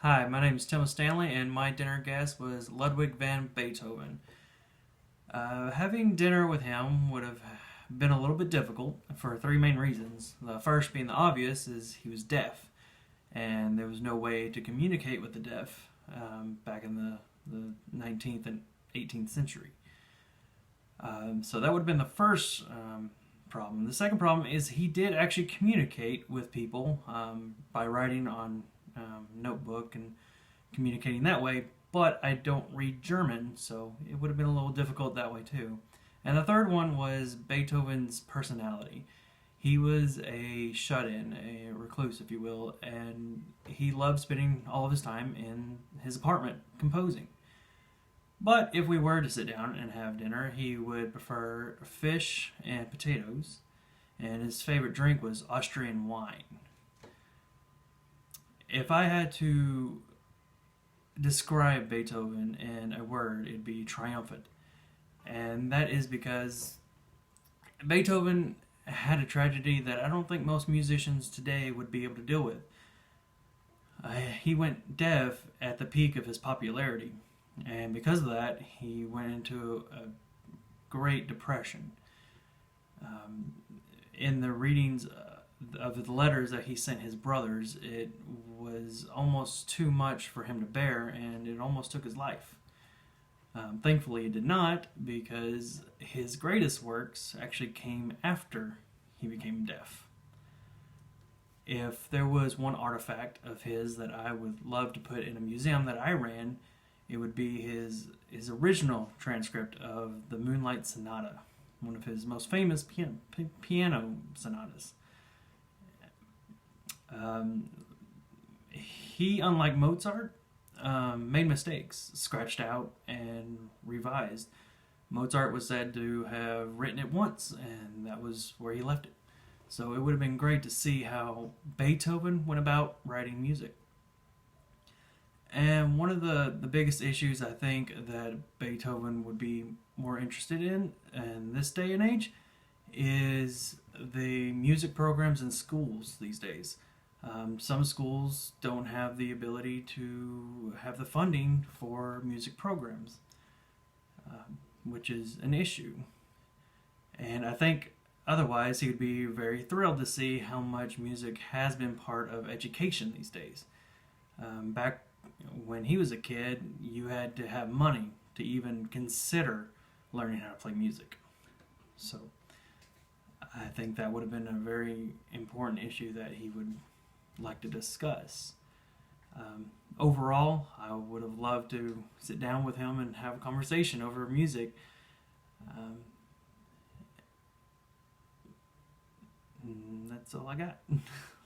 Hi, my name is Tim Stanley, and my dinner guest was Ludwig van Beethoven. Having dinner with him would have been a little bit difficult for three main reasons. The first being the obvious is he was deaf, and there was no way to communicate with the deaf back in the 19th and 18th century. So that would have been the first problem. The second problem is he did actually communicate with people by writing on notebook and communicating that way, but I don't read German, so it would have been a little difficult that way too. And the third one was Beethoven's personality. He was a shut in, a recluse, if you will, and he loved spending all of his time in his apartment composing. But if we were to sit down and have dinner, he would prefer fish and potatoes, and his favorite drink was Austrian wine. If I had to describe Beethoven in a word, it'd be triumphant. And that is because Beethoven had a tragedy that I don't think most musicians today would be able to deal with. He went deaf at the peak of his popularity, and because of that, he went into a great depression. Um, in the readings of the letters that he sent his brothers, it was almost too much for him to bear, and it almost took his life. Thankfully, it did not, because his greatest works actually came after he became deaf. If there was one artifact of his that I would love to put in a museum that I ran, it would be his original transcript of the Moonlight Sonata, one of his most famous piano sonatas. Um, he, unlike Mozart, made mistakes, scratched out, and revised. Mozart was said to have written it once, and that was where he left it. So it would have been great to see how Beethoven went about writing music. And one of the biggest issues I think that Beethoven would be more interested in this day and age is the music programs in schools these days. Some schools don't have the ability to have the funding for music programs, which is an issue. And I think otherwise he would be very thrilled to see how much music has been part of education these days. Back when he was a kid, you had to have money to even consider learning how to play music. So I think that would have been a very important issue that he would like to discuss. Overall, I would have loved to sit down with him and have a conversation over music. Um, that's all I got.